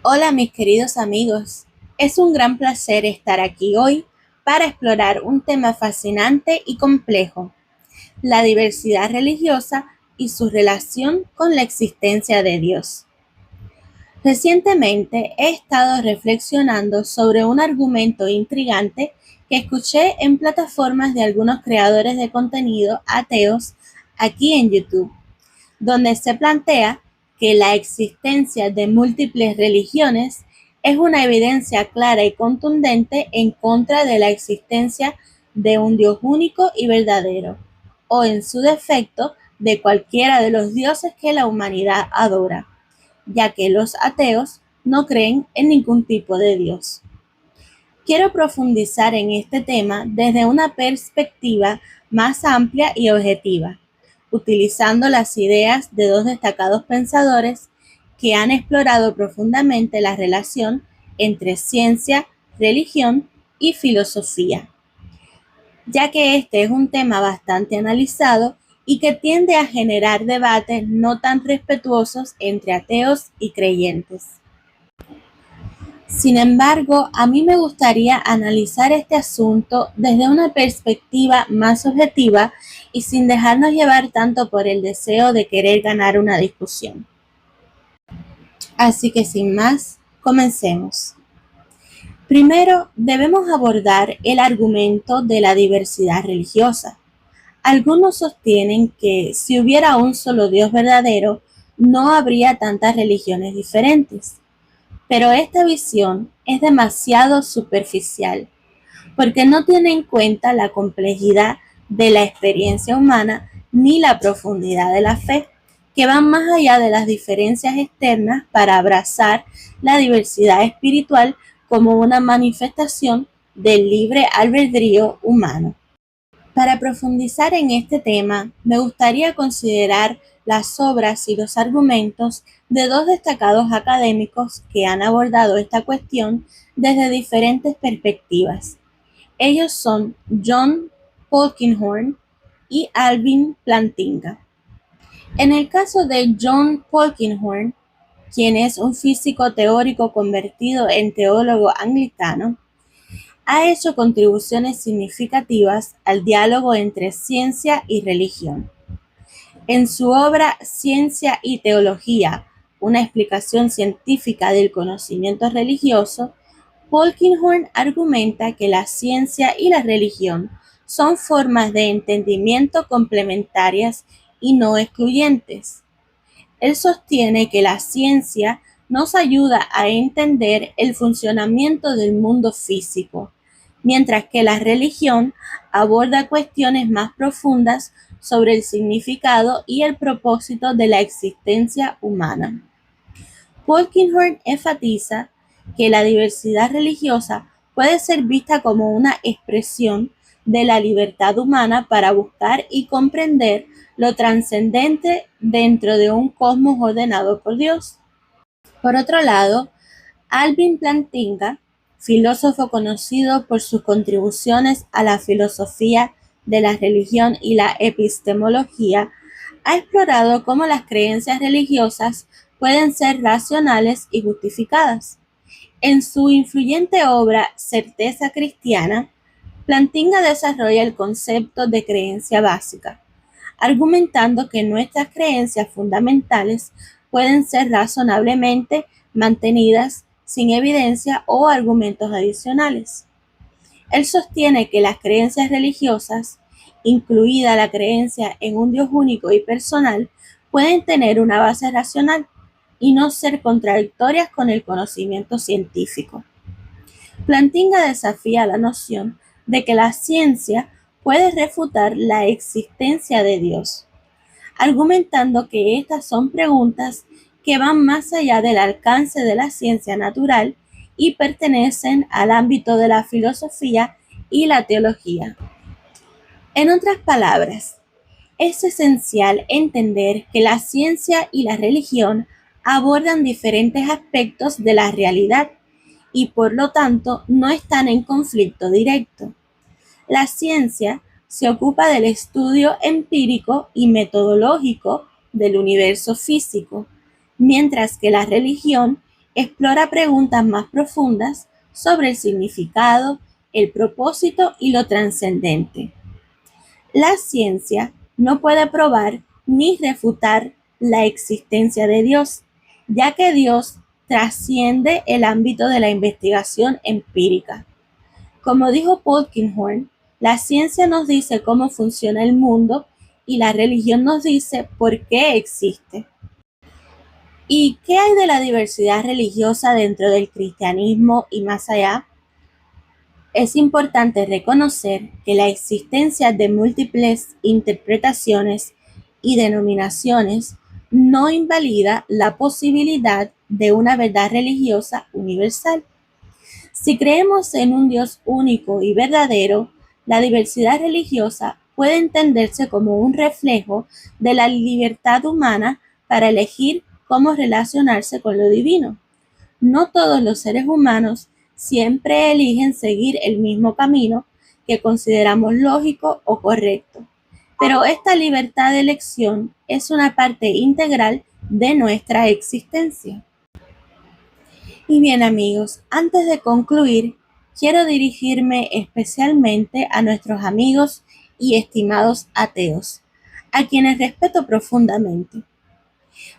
Hola mis queridos amigos, es un gran placer estar aquí hoy para explorar un tema fascinante y complejo, la diversidad religiosa y su relación con la existencia de Dios. Recientemente he estado reflexionando sobre un argumento intrigante que escuché en plataformas de algunos creadores de contenido ateos aquí en YouTube, donde se plantea que la existencia de múltiples religiones es una evidencia clara y contundente en contra de la existencia de un Dios único y verdadero, o en su defecto, de cualquiera de los dioses que la humanidad adora, ya que los ateos no creen en ningún tipo de Dios. Quiero profundizar en este tema desde una perspectiva más amplia y objetiva, utilizando las ideas de dos destacados pensadores que han explorado profundamente la relación entre ciencia, religión y filosofía, ya que este es un tema bastante analizado y que tiende a generar debates no tan respetuosos entre ateos y creyentes. Sin embargo, a mí me gustaría analizar este asunto desde una perspectiva más objetiva y sin dejarnos llevar tanto por el deseo de querer ganar una discusión. Así que sin más, comencemos. Primero, debemos abordar el argumento de la diversidad religiosa. Algunos sostienen que si hubiera un solo Dios verdadero, no habría tantas religiones diferentes. Pero esta visión es demasiado superficial porque no tiene en cuenta la complejidad de la experiencia humana ni la profundidad de la fe, que van más allá de las diferencias externas para abrazar la diversidad espiritual como una manifestación del libre albedrío humano. Para profundizar en este tema, me gustaría considerar las obras y los argumentos de dos destacados académicos que han abordado esta cuestión desde diferentes perspectivas. Ellos son John Polkinghorne y Alvin Plantinga. En el caso de John Polkinghorne, quien es un físico teórico convertido en teólogo anglicano, ha hecho contribuciones significativas al diálogo entre ciencia y religión. En su obra Ciencia y Teología, una explicación científica del conocimiento religioso, Polkinghorne argumenta que la ciencia y la religión son formas de entendimiento complementarias y no excluyentes. Él sostiene que la ciencia nos ayuda a entender el funcionamiento del mundo físico, mientras que la religión aborda cuestiones más profundas sobre el significado y el propósito de la existencia humana. Polkinghorne enfatiza que la diversidad religiosa puede ser vista como una expresión de la libertad humana para buscar y comprender lo trascendente dentro de un cosmos ordenado por Dios. Por otro lado, Alvin Plantinga, filósofo conocido por sus contribuciones a la filosofía de la religión y la epistemología, ha explorado cómo las creencias religiosas pueden ser racionales y justificadas. En su influyente obra Certeza Cristiana, Plantinga desarrolla el concepto de creencia básica, argumentando que nuestras creencias fundamentales pueden ser razonablemente mantenidas sin evidencia o argumentos adicionales. Él sostiene que las creencias religiosas, incluida la creencia en un Dios único y personal, pueden tener una base racional y no ser contradictorias con el conocimiento científico. Plantinga desafía la noción de que la ciencia puede refutar la existencia de Dios, argumentando que estas son preguntas que van más allá del alcance de la ciencia natural y pertenecen al ámbito de la filosofía y la teología. En otras palabras, es esencial entender que la ciencia y la religión abordan diferentes aspectos de la realidad y por lo tanto no están en conflicto directo. La ciencia se ocupa del estudio empírico y metodológico del universo físico, mientras que la religión explora preguntas más profundas sobre el significado, el propósito y lo trascendente. La ciencia no puede probar ni refutar la existencia de Dios, ya que Dios trasciende el ámbito de la investigación empírica. Como dijo Polkinghorne, la ciencia nos dice cómo funciona el mundo y la religión nos dice por qué existe. ¿Y qué hay de la diversidad religiosa dentro del cristianismo y más allá? Es importante reconocer que la existencia de múltiples interpretaciones y denominaciones no invalida la posibilidad de una verdad religiosa universal. Si creemos en un Dios único y verdadero, la diversidad religiosa puede entenderse como un reflejo de la libertad humana para elegir cómo relacionarse con lo divino. No todos los seres humanos siempre eligen seguir el mismo camino que consideramos lógico o correcto, pero esta libertad de elección es una parte integral de nuestra existencia. Y bien amigos, antes de concluir, quiero dirigirme especialmente a nuestros amigos y estimados ateos, a quienes respeto profundamente.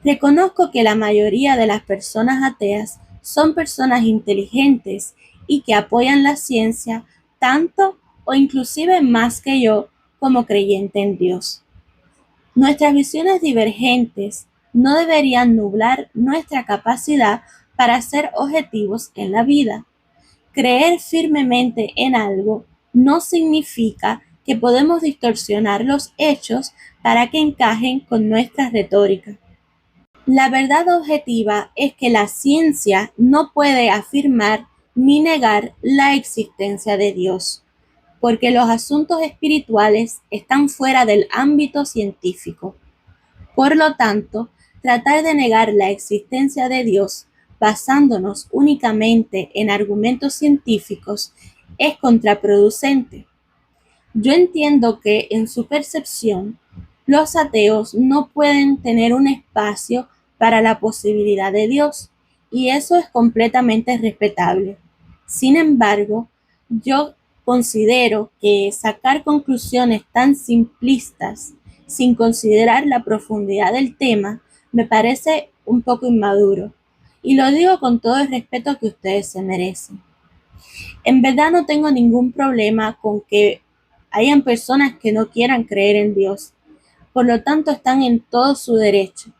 Reconozco que la mayoría de las personas ateas son personas inteligentes y que apoyan la ciencia tanto o inclusive más que yo como creyente en Dios. Nuestras visiones divergentes no deberían nublar nuestra capacidad para ser objetivos en la vida. Creer firmemente en algo no significa que podemos distorsionar los hechos para que encajen con nuestra retórica. La verdad objetiva es que la ciencia no puede afirmar ni negar la existencia de Dios, porque los asuntos espirituales están fuera del ámbito científico. Por lo tanto, tratar de negar la existencia de Dios basándonos únicamente en argumentos científicos es contraproducente. Yo entiendo que en su percepción, los ateos no pueden tener un espacio para la posibilidad de Dios, y eso es completamente respetable. Sin embargo, yo considero que sacar conclusiones tan simplistas sin considerar la profundidad del tema me parece un poco inmaduro, y lo digo con todo el respeto que ustedes se merecen. En verdad no tengo ningún problema con que hayan personas que no quieran creer en Dios, por lo tanto están en todo su derecho,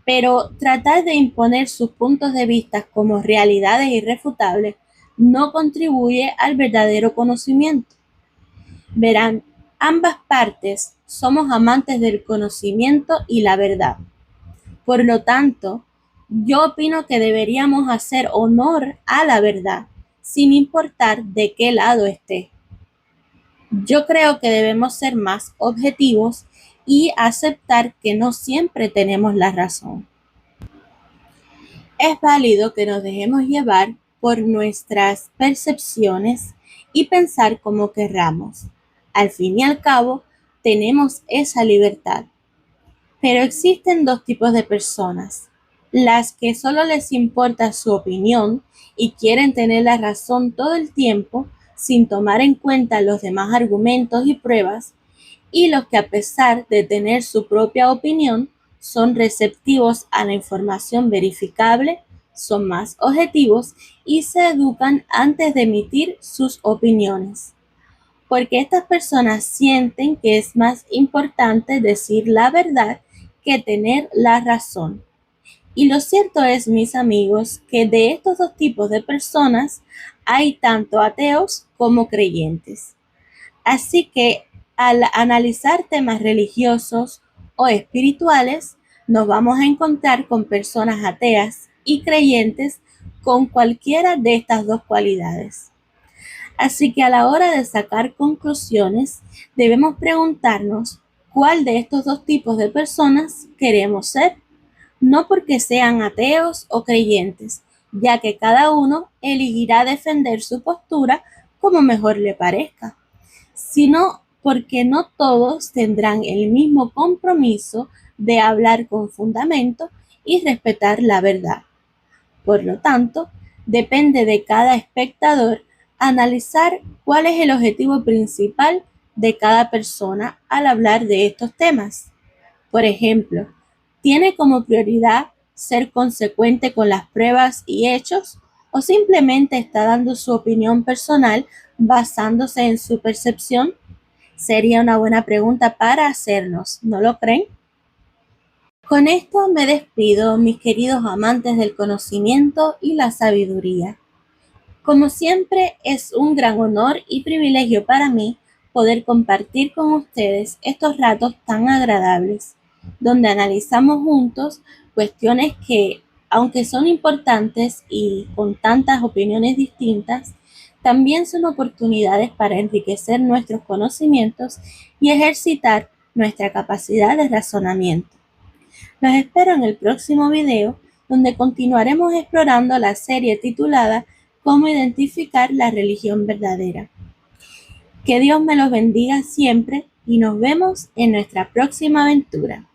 pero tratar de imponer sus puntos de vista como realidades irrefutables no contribuye al verdadero conocimiento. Verán, ambas partes somos amantes del conocimiento y la verdad. Por lo tanto, yo opino que deberíamos hacer honor a la verdad, sin importar de qué lado esté. Yo creo que debemos ser más objetivos y aceptar que no siempre tenemos la razón. Es válido que nos dejemos llevar por nuestras percepciones y pensar como querramos. Al fin y al cabo, tenemos esa libertad. Pero existen dos tipos de personas: las que solo les importa su opinión y quieren tener la razón todo el tiempo sin tomar en cuenta los demás argumentos y pruebas, y los que a pesar de tener su propia opinión son receptivos a la información verificable, son más objetivos y se educan antes de emitir sus opiniones. Porque estas personas sienten que es más importante decir la verdad que tener la razón. Y lo cierto es, mis amigos, que de estos dos tipos de personas hay tanto ateos como creyentes. Así que al analizar temas religiosos o espirituales, nos vamos a encontrar con personas ateas y creyentes con cualquiera de estas dos cualidades. Así que a la hora de sacar conclusiones, debemos preguntarnos cuál de estos dos tipos de personas queremos ser, no porque sean ateos o creyentes, ya que cada uno elegirá defender su postura como mejor le parezca, sino porque no todos tendrán el mismo compromiso de hablar con fundamento y respetar la verdad. Por lo tanto, depende de cada espectador analizar cuál es el objetivo principal de cada persona al hablar de estos temas. Por ejemplo, ¿tiene como prioridad ser consecuente con las pruebas y hechos o simplemente está dando su opinión personal basándose en su percepción? Sería una buena pregunta para hacernos, ¿no lo creen? Con esto me despido, mis queridos amantes del conocimiento y la sabiduría. Como siempre, es un gran honor y privilegio para mí poder compartir con ustedes estos ratos tan agradables, donde analizamos juntos cuestiones que, aunque son importantes y con tantas opiniones distintas, también son oportunidades para enriquecer nuestros conocimientos y ejercitar nuestra capacidad de razonamiento. Los espero en el próximo video, donde continuaremos explorando la serie titulada Cómo identificar la religión verdadera. Que Dios me los bendiga siempre y nos vemos en nuestra próxima aventura.